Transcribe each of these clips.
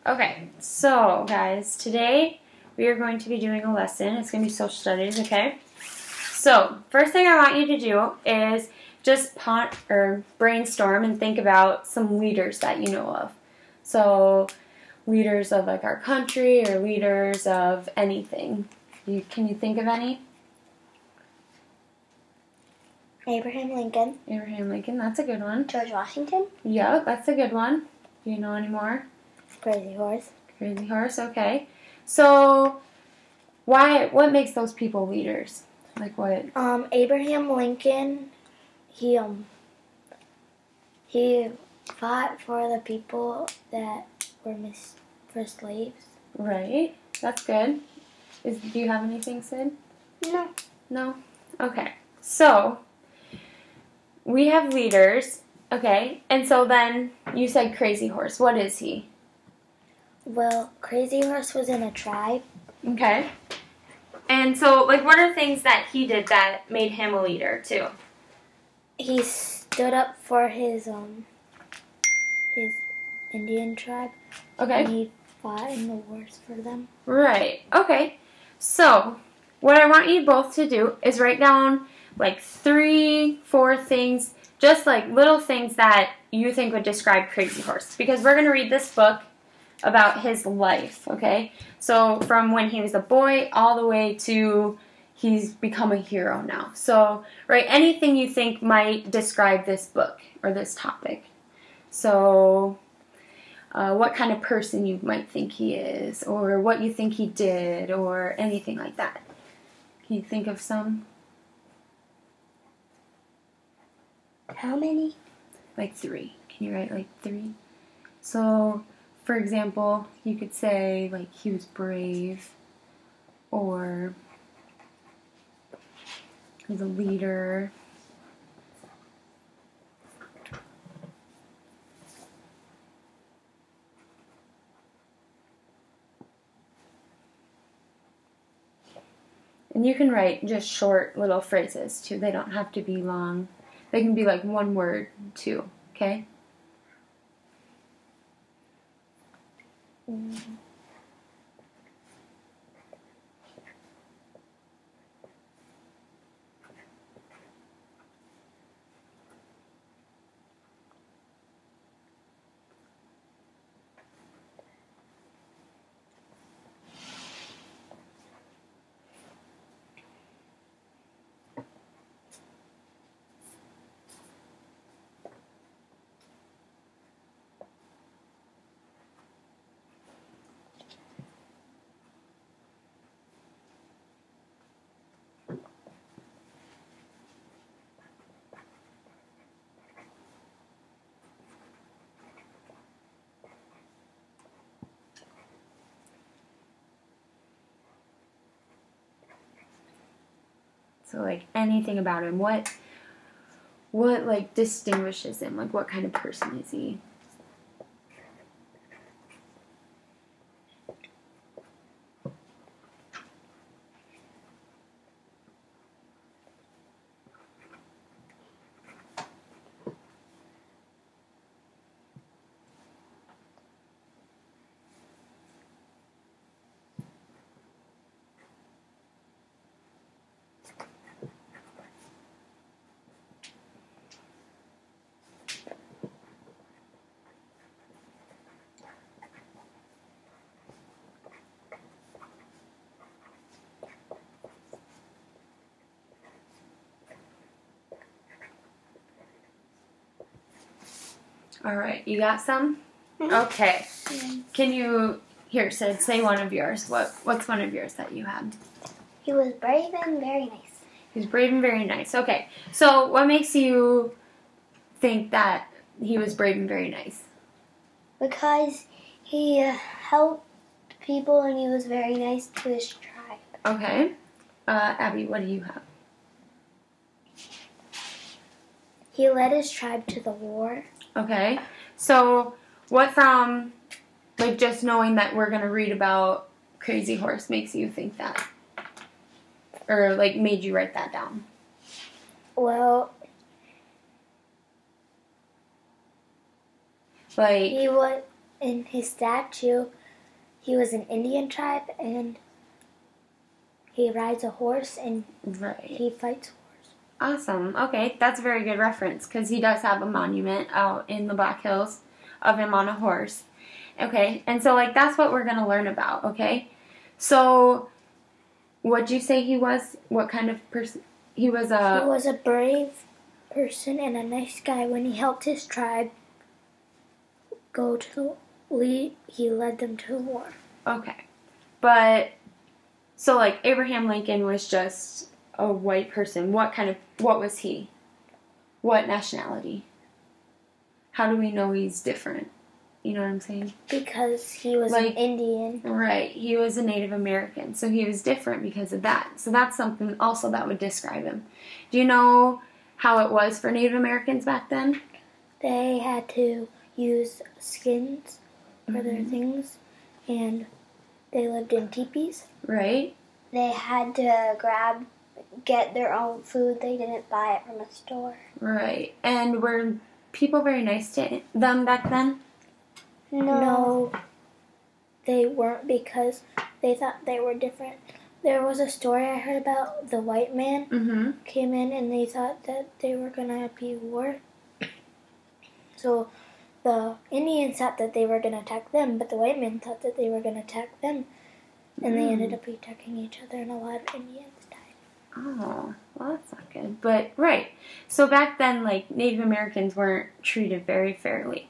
Okay, so guys, today we are going to be doing a lesson. It's going to be social studies, okay? So, first thing I want you to do is just brainstorm and think about some leaders that you know of. So, leaders of like our country or leaders of anything. Can you think of any? Abraham Lincoln. Abraham Lincoln, that's a good one. George Washington. Yeah, that's a good one. Do you know any more? Crazy Horse. Crazy Horse, okay. So, what makes those people leaders? Like what? Abraham Lincoln, he fought for the people that were for slaves. Right, that's good. Do you have anything, Sid? No. No? Okay. So, we have leaders, okay, and so then you said Crazy Horse. What is he? Well, Crazy Horse was in a tribe. Okay. And so, like, what are things that he did that made him a leader, too? He stood up for his Indian tribe. Okay. And he fought in the wars for them. Right. Okay. So, what I want you both to do is write down, like, 3, 4 things, just, like, little things that you think would describe Crazy Horse. Because we're going to read this book about his life, okay? So from when he was a boy all the way to he's become a hero now. So write anything you think might describe this book or this topic. So what kind of person you might think he is, or what you think he did, or anything like that. Can you think of some? How many? Like 3. Can you write like 3? So, for example, you could say, like, he was brave, or he was a leader. And you can write just short little phrases, too. They don't have to be long. They can be, like, one word, too, okay? So, like, anything about him. What like, distinguishes him? Like, what kind of person is he? All right, you got some? Okay. Can you, here, Sid, say one of yours. What's one of yours that you had? He was brave and very nice. He was brave and very nice. Okay. So what makes you think that he was brave and very nice? Because he helped people and he was very nice to his tribe. Okay. Abby, what do you have? He led his tribe to the war. Okay. So what from, like, just knowing that we're going to read about Crazy Horse makes you think that? Or, like, made you write that down? Well, Like, he was in his statue, he was an Indian tribe, and he rides a horse, and he fights a horse. Awesome. Okay, that's a very good reference, because he does have a monument out in the Black Hills of him on a horse. Okay, and so, like, that's what we're going to learn about, okay? So, what'd you say he was? What kind of person? He was a brave person and a nice guy. When he helped his tribe he led them to the war. Okay. But, so, like, Abraham Lincoln was just a white person. What was he? What nationality? How do we know he's different? You know what I'm saying? Because he was an Indian. Right. He was a Native American. So he was different because of that. So that's something also that would describe him. Do you know how it was for Native Americans back then? They had to use skins for their things, and they lived in teepees. Right. They had to get their own food. They didn't buy it from a store. Right. And were people very nice to them back then? No, they weren't, because they thought they were different. There was a story I heard about the white man came in, and they thought that they were going to be war. So the Indians thought that they were going to attack them, but the white men thought that they were going to attack them. And they ended up attacking each other, and a lot of Indians died. Oh, well, that's not good. But, right. So back then, like, Native Americans weren't treated very fairly.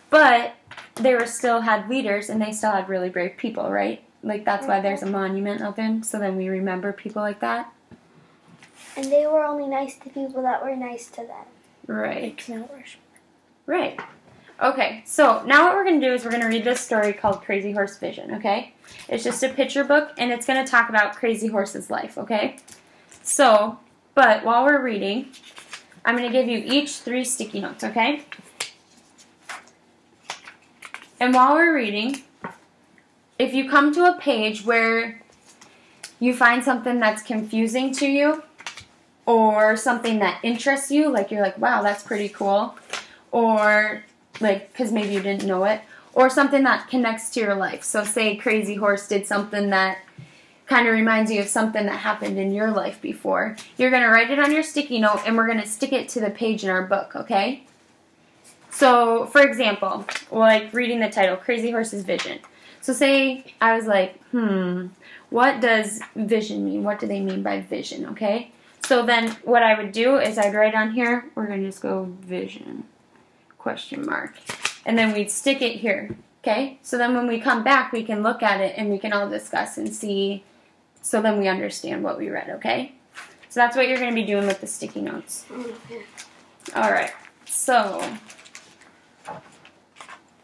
But they still had leaders, and they still had really brave people, right? Like, that's why there's a monument of him, so then we remember people like that. And they were only nice to people that were nice to them. Right. Like, right. Okay, so now what we're going to do is we're going to read this story called Crazy Horse Vision, okay? It's just a picture book, and it's going to talk about Crazy Horse's life, okay? So, but while we're reading, I'm going to give you each 3 sticky notes, okay? And while we're reading, if you come to a page where you find something that's confusing to you, or something that interests you, like you're like, wow, that's pretty cool, or like, because maybe you didn't know it, or something that connects to your life. So say Crazy Horse did something that kind of reminds you of something that happened in your life before. You're going to write it on your sticky note, and we're going to stick it to the page in our book, okay? So, for example, like reading the title, Crazy Horse's Vision. So say I was like, what does vision mean? What do they mean by vision, okay? So then what I would do is I'd write on here, we're going to just go vision, question mark. And then we'd stick it here, okay? So then when we come back, we can look at it and we can all discuss and see, so then we understand what we read, okay? So that's what you're going to be doing with the sticky notes. All right, so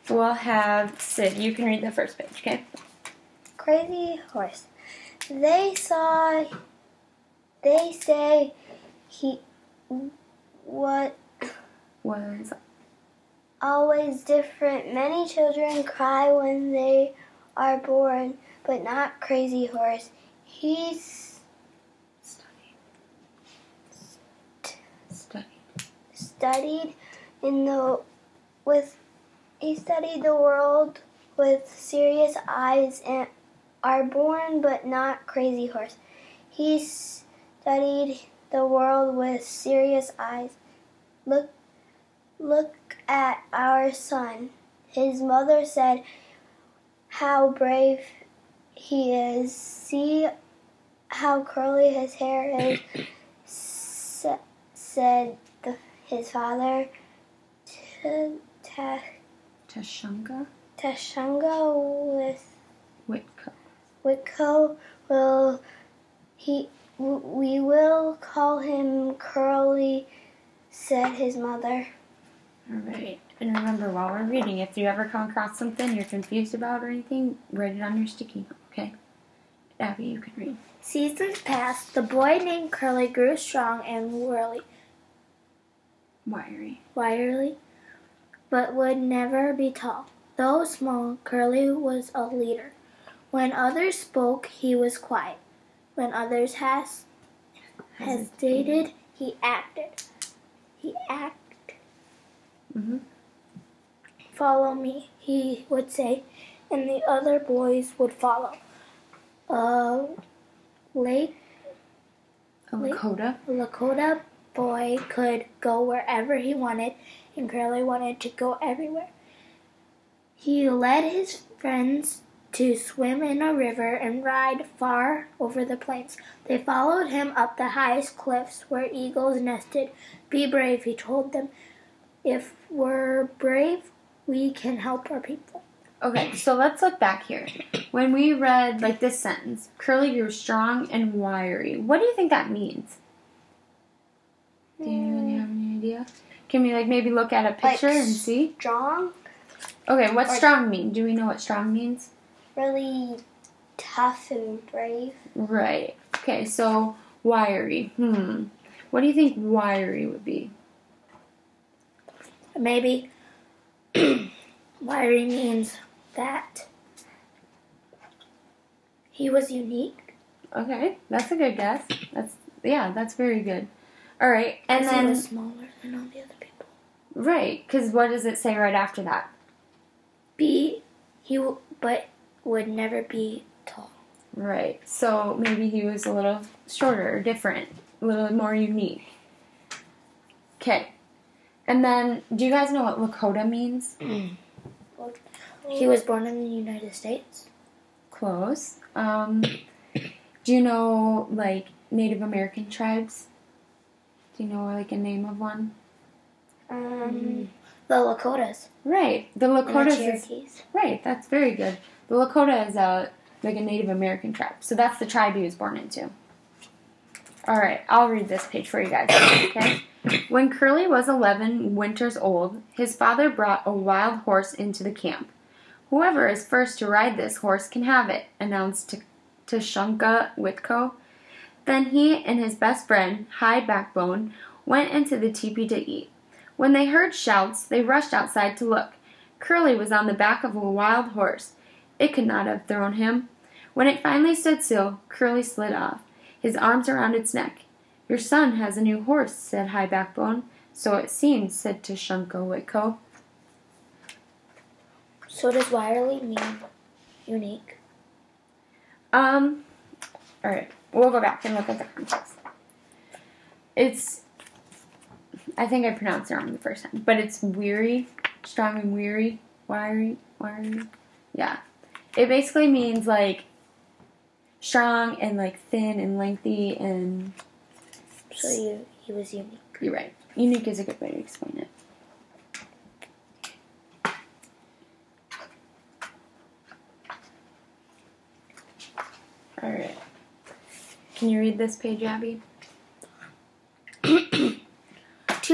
we'll have Sid. You can read the first page, okay? Crazy Horse. They say he what was always different. Many children cry when they are born, but not Crazy Horse. He's studied he studied the world with serious eyes and are born, but not Crazy Horse. He studied the world with serious eyes. Look at our son. His mother said, how brave he is. See how curly his hair is, said his father. Tashunga with Whitco we will call him Curly, said his mother. All right. And remember, while we're reading, if you ever come across something you're confused about or anything, write it on your sticky note, okay? Abby, you can read. Seasons passed. The boy named Curly grew strong and wiry, but would never be tall. Though small, Curly was a leader. When others spoke, he was quiet. When others hesitated, he acted. follow me, he would say, and the other boys would follow. A Lakota boy could go wherever he wanted, and Curly wanted to go everywhere. He led his friends to swim in a river and ride far over the plains. They followed him up the highest cliffs where eagles nested. Be brave, he told them. If we're brave, we can help our people. Okay, so let's look back here. When we read, like, this sentence, Curly grew strong and wiry. What do you think that means? Do you have any idea? Can we, like, maybe look at a picture and see? Strong? Okay, what's strong mean? Do we know what strong means? Really tough and brave. Right. Okay, so wiry. What do you think wiry would be? Maybe wiry means that he was unique. Okay, that's a good guess. That's very good. All right, and then he was smaller than all the other people. Right, because what does it say right after that? But would never be tall. Right, so maybe he was a little shorter, or different, a little more unique. Okay, and then do you guys know what Lakota means? He was born in the United States. Close. Do you know, like, Native American tribes? Do you know, like, a name of one? The Lakotas. Right. The Lakotas Cherokees. Right, that's very good. The Lakota is like a Native American tribe. So that's the tribe he was born into. Alright, I'll read this page for you guys. Okay? When Curly was 11 winters old, his father brought a wild horse into the camp. Whoever is first to ride this horse can have it, announced Tushunka Whitco. Then he and his best friend, High Backbone, went into the teepee to eat. When they heard shouts, they rushed outside to look. Curly was on the back of a wild horse. It could not have thrown him. When it finally stood still, Curly slid off, his arms around its neck. Your son has a new horse, said High Backbone. So it seems, said Tushunka Whitco. So does wiry mean unique? Alright, we'll go back and look at the context. I think I pronounced it wrong the first time, but it's weary, strong and weary, wiry, yeah. It basically means, like, strong and, like, thin and lengthy and... So he was unique. You're right. Unique is a good way to explain it. Alright. Can you read this page, Abby? 2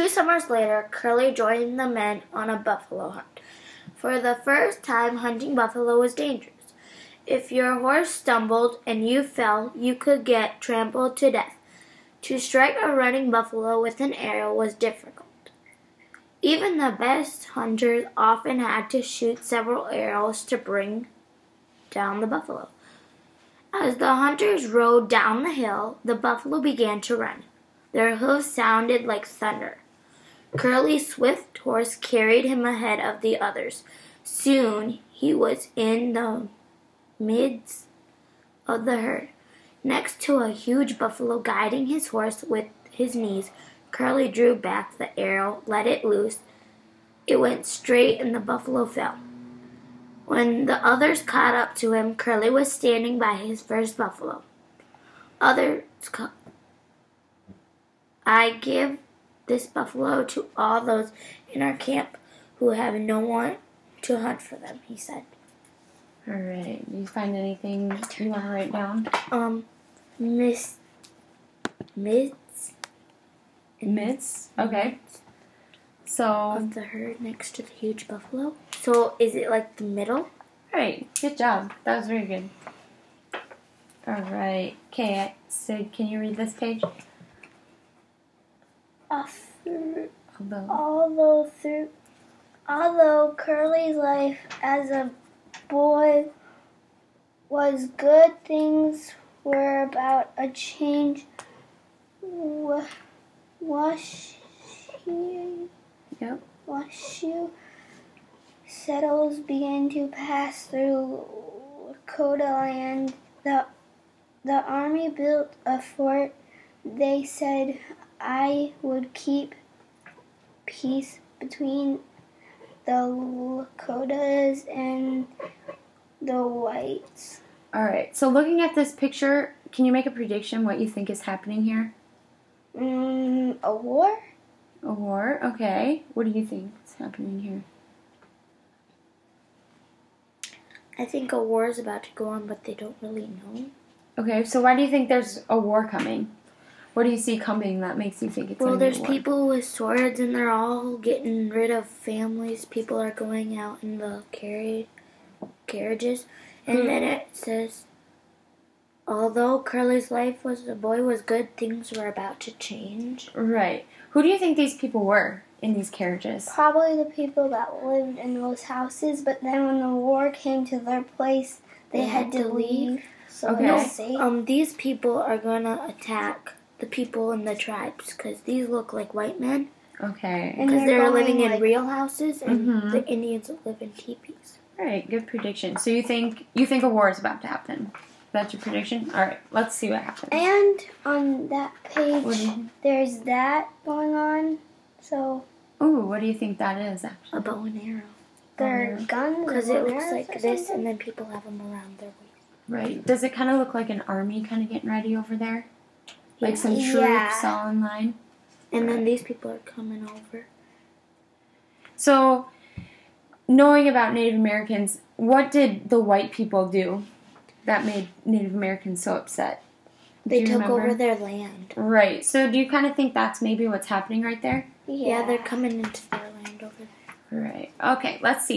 summers later, Curly joined the men on a buffalo hunt. For the first time, hunting buffalo was dangerous. If your horse stumbled and you fell, you could get trampled to death. To strike a running buffalo with an arrow was difficult. Even the best hunters often had to shoot several arrows to bring down the buffalo. As the hunters rode down the hill, the buffalo began to run. Their hoofs sounded like thunder. Curly's swift horse carried him ahead of the others. Soon he was in the midst of the herd, next to a huge buffalo guiding his horse with his knees. Curly drew back the arrow, let it loose. It went straight and the buffalo fell. When the others caught up to him, Curly was standing by his first buffalo. I give this buffalo to all those in our camp who have no one to hunt for them, he said. All right. Do you find anything you want to write down? Midst? Okay. So... Of the herd next to the huge buffalo. So is it like the middle? Right. Good job. That was very good. All right. Okay, Sid, can you read this page? Although Curly's life as a boy was good, things were about a change. settlers began to pass through Lakota land, the army built a fort. They said, "I would keep peace between the Lakotas and the whites." All right. So looking at this picture, can you make a prediction what you think is happening here? A war? A war? Okay. What do you think is happening here? I think a war is about to go on, but they don't really know. Okay, so why do you think there's a war coming? What do you see coming that makes you think it's going to be a war? Well, there's people with swords, and they're all getting rid of families. People are going out in the carriages. And then it says, although Curly's life as a boy was good, things were about to change. Right. Who do you think these people were in these carriages? Probably the people that lived in those houses, but then when the war came to their place, they had to leave. So Okay. These people are going to attack the people in the tribes, because these look like white men. Okay. Because they're living in real houses, and the Indians live in teepees. All right, good prediction. So you think a war is about to happen? That's your prediction? All right, let's see what happens. And on that page, there's that going on. So. Ooh, what do you think that is, actually? A bow and arrow. They're guns. Because it looks like this, and then people have them around their waist. Right. Does it kind of look like an army kind of getting ready over there? Like some troops all in line? And then these people are coming over. So, knowing about Native Americans, what did the white people do that made Native Americans so upset? They took over their land. Right. So do you kind of think that's maybe what's happening right there? Yeah, they're coming into their land over there. Right. Okay, let's see.